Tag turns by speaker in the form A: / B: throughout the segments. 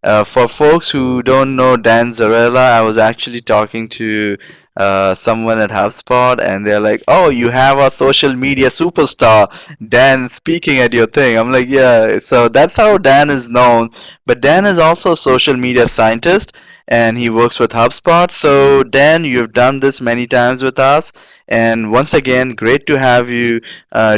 A: For folks who don't know Dan Zarella, I was actually talking to someone at HubSpot, and they're like, "Oh, you have a social media superstar, Dan, speaking at your thing." I'm like, "Yeah." So that's how Dan is known. But Dan is also a social media scientist, and he works with HubSpot. So Dan, you've done this many times with us, and once again, great to have you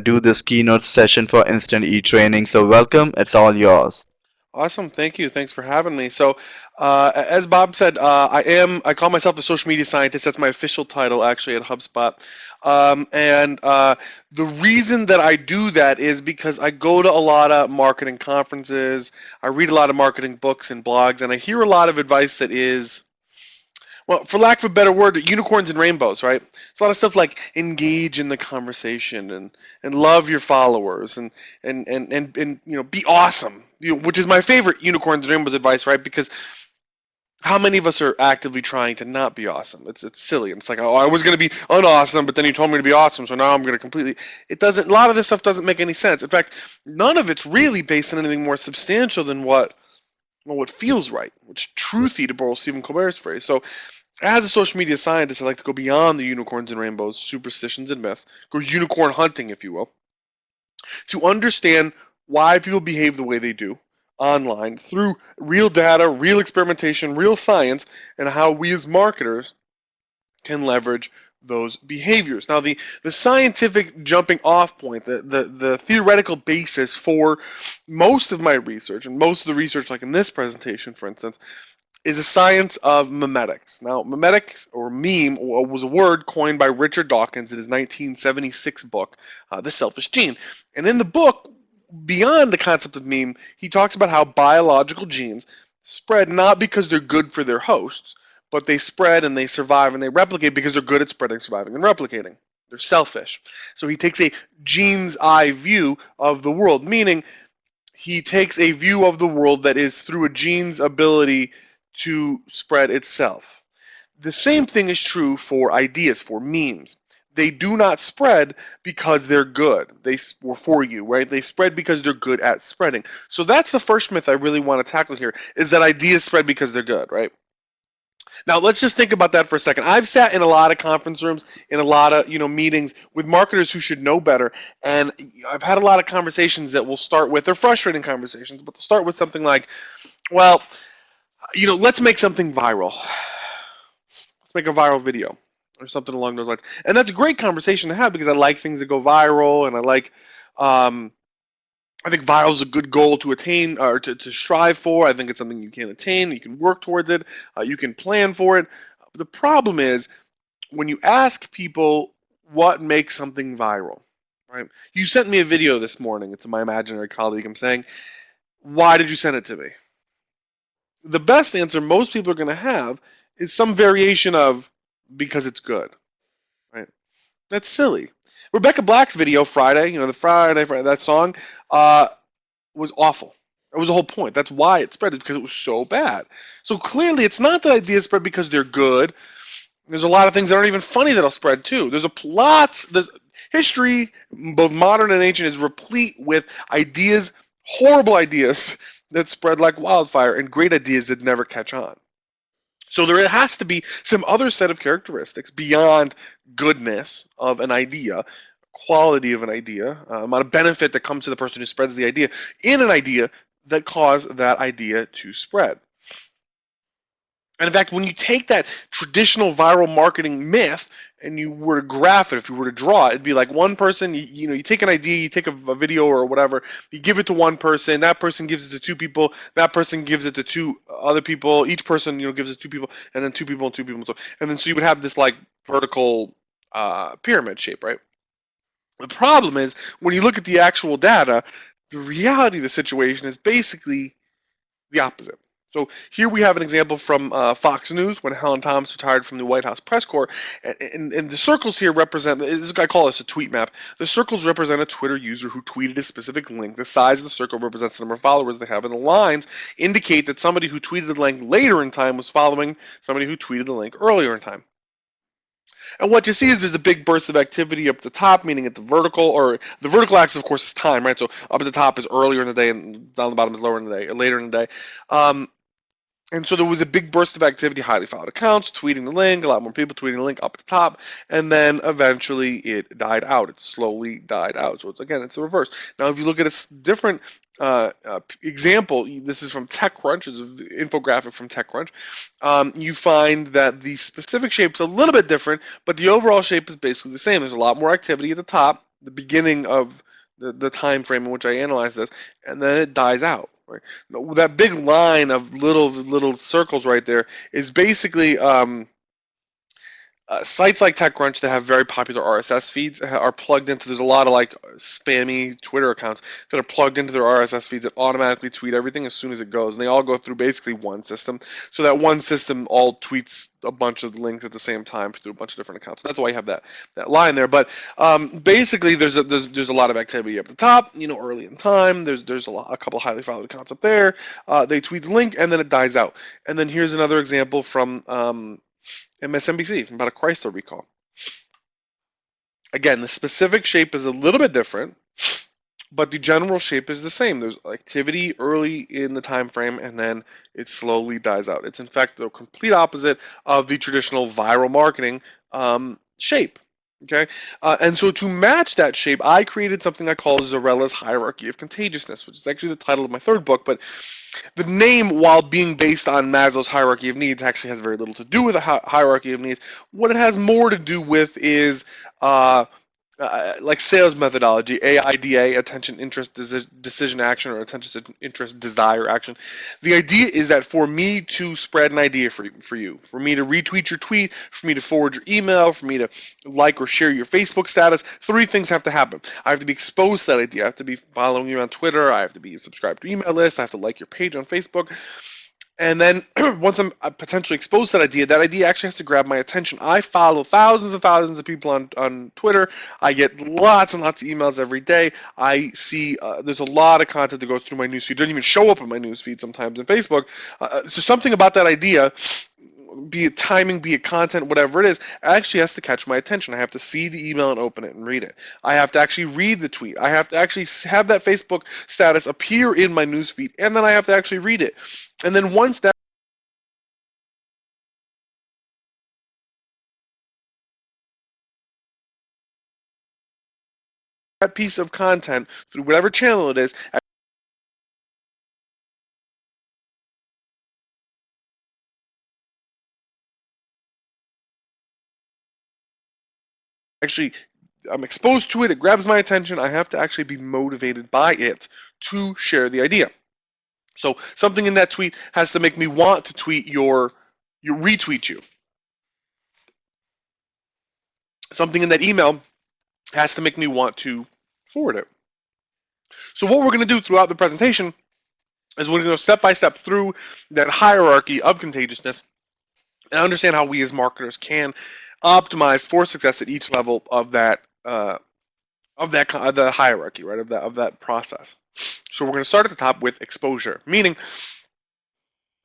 A: do this keynote session for Instant E-Training. So welcome. It's all yours.
B: Awesome. Thank you. Thanks for having me. So, as Bob said, I call myself a social media scientist. That's my official title actually at HubSpot. And the reason that I do that is because I go to a lot of marketing conferences, I read a lot of marketing books and blogs, and I hear a lot of advice that is, well, for lack of a better word, unicorns and rainbows, right? It's a lot of stuff like engage in the conversation and love your followers and be awesome, which is my favorite unicorns and rainbows advice, right? Because how many of us are actively trying to not be awesome? It's silly. It's like, oh, I was going to be unawesome, but then you told me to be awesome, so now I'm going to completely. It doesn't. A lot of this stuff doesn't make any sense. In fact, none of it's really based on anything more substantial than what feels right, which truthy, to borrow Stephen Colbert's phrase. So as a social media scientist, I like to go beyond the unicorns and rainbows, superstitions and myth, go unicorn hunting, if you will, to understand why people behave the way they do online through real data, real experimentation, real science, and how we as marketers can leverage those behaviors. Now, the scientific jumping off point, the theoretical basis for most of my research, and most of the research, like in this presentation, for instance, is a science of memetics. Now, memetics or meme was a word coined by Richard Dawkins in his 1976 book, The Selfish Gene. And in the book, beyond the concept of meme, he talks about how biological genes spread not because they're good for their hosts, but they spread and they survive and they replicate because they're good at spreading, surviving, and replicating. They're selfish. So he takes a gene's eye view of the world, meaning he takes a view of the world that is through a gene's ability to spread itself. The same thing is true for ideas, for memes. They do not spread because they're good. They were for you, right? They spread because they're good at spreading. So that's the first myth I really want to tackle here is that ideas spread because they're good, right? Now let's just think about that for a second. I've sat in a lot of conference rooms, in a lot of meetings with marketers who should know better, and I've had a lot of conversations that will start with they're frustrating conversations, but they'll start with something like, "Well, let's make something viral. Let's make a viral video." Or something along those lines. And that's a great conversation to have because I like things that go viral and um, I think viral is a good goal to attain or to strive for. I think it's something you can attain. You can work towards it. You can plan for it. The problem is when you ask people what makes something viral, right? You sent me a video this morning. It's my imaginary colleague. I'm saying, why did you send it to me? The best answer most people are going to have is some variation of because it's good, right? That's silly. Rebecca Black's video Friday, the Friday that song, uh, was awful. That was the whole point. That's why it spread, because it was so bad. So clearly, it's not that ideas spread because they're good. There's a lot of things that aren't even funny that'll spread too. There's history, both modern and ancient, is replete with ideas, horrible ideas that spread like wildfire, and great ideas that never catch on. So there has to be some other set of characteristics beyond goodness of an idea, quality of an idea, amount of benefit that comes to the person who spreads the idea in an idea that cause that idea to spread. And in fact, when you take that traditional viral marketing myth and you were to graph it, if you were to draw it, it'd be like one person, you take an idea, you take a video or whatever, you give it to one person, that person gives it to two people, that person gives it to two other people, each person, gives it to two people, and then two people and two people. And then so you would have this like vertical pyramid shape, right? The problem is when you look at the actual data, the reality of the situation is basically the opposite. So here we have an example from Fox News when Helen Thomas retired from the White House press corps, and the circles here represent. This guy call this a tweet map. The circles represent a Twitter user who tweeted a specific link. The size of the circle represents the number of followers they have, and the lines indicate that somebody who tweeted the link later in time was following somebody who tweeted the link earlier in time. And what you see is there's a big burst of activity up at the top, meaning at the vertical axis, of course, is time, right? So up at the top is earlier in the day, and down the bottom is lower in the day, or later in the day. And so there was a big burst of activity, highly followed accounts, tweeting the link, a lot more people tweeting the link up at the top, and then eventually it died out. It slowly died out. So it's again, it's the reverse. Now, if you look at a different example, this is from TechCrunch, it's an infographic from TechCrunch. You find that the specific shape is a little bit different, but the overall shape is basically the same. There's a lot more activity at the top, the beginning of the time frame in which I analyze this, and then it dies out. Right? That big line of little circles right there is basically sites like TechCrunch that have very popular RSS feeds are plugged into. There's a lot of like spammy Twitter accounts that are plugged into their RSS feeds that automatically tweet everything as soon as it goes, and they all go through basically one system. So that one system all tweets a bunch of links at the same time through a bunch of different accounts. That's why you have that line there. But basically, there's a lot of activity up the top. Early in time, there's a couple highly followed accounts up there. They tweet the link, and then it dies out. And then here's another example from MSNBC about a Chrysler recall. Again, the specific shape is a little bit different, but the general shape is the same. There's activity early in the time frame, and then it slowly dies out. It's in fact the complete opposite of the traditional viral marketing shape. Okay, and so to match that shape, I created something I call Zarella's hierarchy of contagiousness, which is actually the title of my third book. But the name, while being based on Maslow's hierarchy of needs, actually has very little to do with the hierarchy of needs. What it has more to do with is like sales methodology, AIDA, attention, interest, decision, action, or attention, interest, desire, action. The idea is that for me to spread an idea for you, for me to retweet your tweet, for me to forward your email, for me to like or share your Facebook status, three things have to happen. I have to be exposed to that idea. I have to be following you on Twitter. I have to be subscribed to your email list. I have to like your page on Facebook. And then once I'm potentially exposed to that idea actually has to grab my attention. I follow thousands and thousands of people on Twitter. I get lots and lots of emails every day. I see there's a lot of content that goes through my newsfeed. It doesn't even show up in my newsfeed sometimes in Facebook. So something about that idea, be it timing, be it content, whatever it is, actually has to catch my attention. I have to see the email and open it and read it. I have to actually read the tweet. I have to actually have that Facebook status appear in my newsfeed, and then I have to actually read it. And then once that piece of content, through whatever channel it is, actually I'm exposed to it, it grabs my attention, I have to actually be motivated by it to share the idea. So something in that tweet has to make me want to tweet your retweet you. Something in that email has to make me want to forward it. So what we're going to do throughout the presentation is we're going to go step by step through that hierarchy of contagiousness and understand how we as marketers can optimize for success at each level of the hierarchy, right, of that process. So we're going to start at the top with exposure, meaning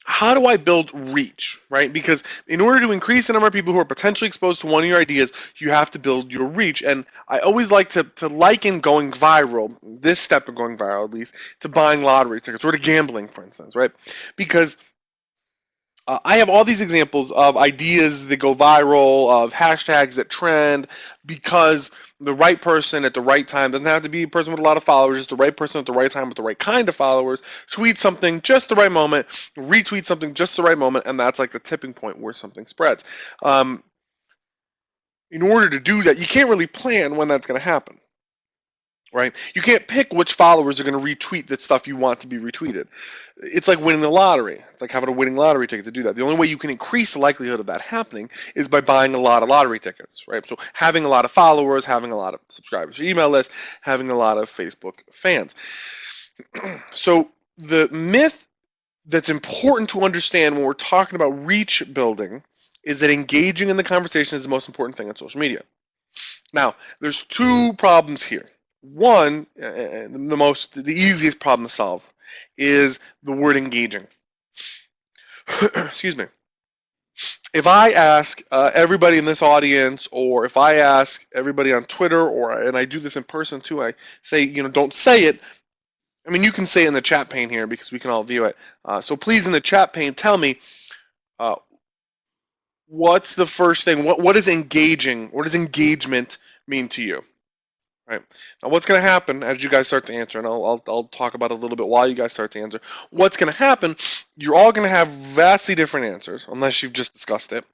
B: how do I build reach, right? Because in order to increase the number of people who are potentially exposed to one of your ideas, you have to build your reach. And I always like to liken going viral, this step of going viral at least, to buying lottery tickets or to gambling, for instance, right? Because I have all these examples of ideas that go viral, of hashtags that trend, because the right person at the right time doesn't have to be a person with a lot of followers, just the right person at the right time with the right kind of followers, tweet something just the right moment, retweet something just the right moment, and that's like the tipping point where something spreads. Um, in order to do that, you can't really plan when that's going to happen. Right? You can't pick which followers are going to retweet the stuff you want to be retweeted. It's like winning the lottery. It's like having a winning lottery ticket to do that. The only way you can increase the likelihood of that happening is by buying a lot of lottery tickets, right? So having a lot of followers, having a lot of subscribers to your email list, having a lot of Facebook fans. So the myth that's important to understand when we're talking about reach building is that engaging in the conversation is the most important thing on social media. Now, there's two problems here. One, the easiest problem to solve is the word engaging. Excuse me. If I ask everybody in this audience, or if I ask everybody on Twitter, and I do this in person too, I say, don't say it, I mean, you can say it in the chat pane here because we can all view it. So please, in the chat pane, tell me uh, what's the first thing. What is engaging? What does engagement mean to you? Right. Now, what's going to happen as you guys start to answer, and I'll talk about it a little bit while you guys start to answer. What's going to happen? You're all going to have vastly different answers, unless you've just discussed it.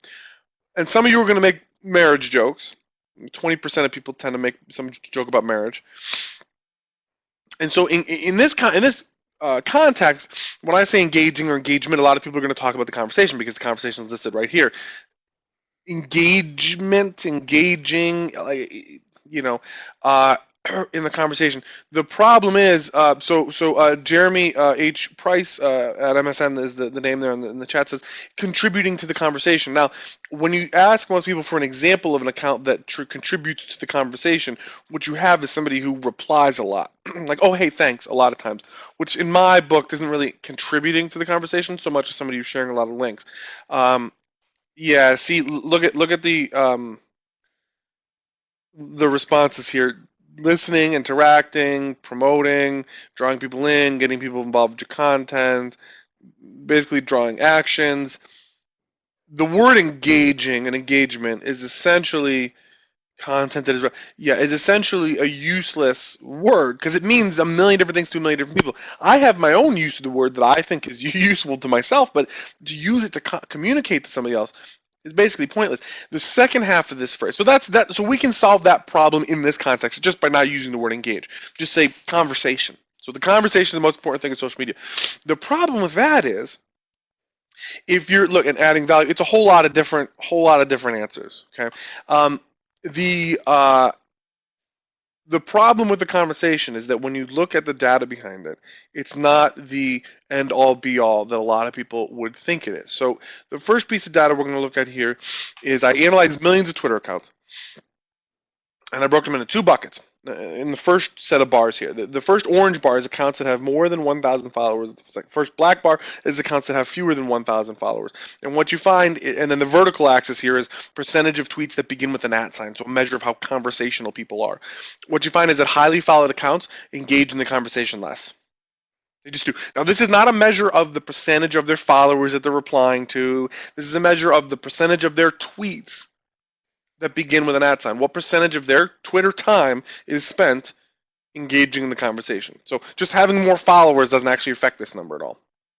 B: And some of you are going to make marriage jokes. 20% of people tend to make some joke about marriage. And so, in this context, when I say engaging or engagement, a lot of people are going to talk about the conversation because the conversation is listed right here. Engagement, engaging, you know, uh, in the conversation. The problem is, Jeremy H. Price at MSN is the name there in the chat, says contributing to the conversation. Now, when you ask most people for an example of an account that contributes to the conversation, what you have is somebody who replies a lot, like, oh, hey, thanks, a lot of times, which in my book isn't really contributing to the conversation so much as somebody who's sharing a lot of links. Yeah, see, look at the responses here. Listening, interacting, promoting, drawing people in, getting people involved with your content, basically drawing actions. The word engaging and engagement is essentially content that is essentially a useless word because it means a million different things to a million different people. I have my own use of the word that I think is useful to myself, but to use it to communicate to somebody else is basically pointless. The second half of this phrase, so that's that. So we can solve that problem in this context just by not using the word engage. Just say conversation. So the conversation is the most important thing in social media. The problem with that is if you're looking adding value, it's a whole lot of different answers. Okay, the uh, the problem with the conversation is that when you look at the data behind it, it's not the end all be all that a lot of people would think it is. So the first piece of data we're going to look at here is I analyzed millions of Twitter accounts and I broke them into two buckets. In the first set of bars here, the first orange bar is accounts that have more than 1,000 followers. The first black bar is accounts that have fewer than 1,000 followers. And what you find, and then the vertical axis here is percentage of tweets that begin with an @ sign, so a measure of how conversational people are. What you find is that highly followed accounts engage in the conversation less. They just do. Now, this is not a measure of the percentage of their followers that they're replying to. This is a measure of the percentage of their tweets that begin with an @ sign. What percentage of their Twitter time is spent engaging in the conversation? So just having more followers doesn't actually affect this number at all.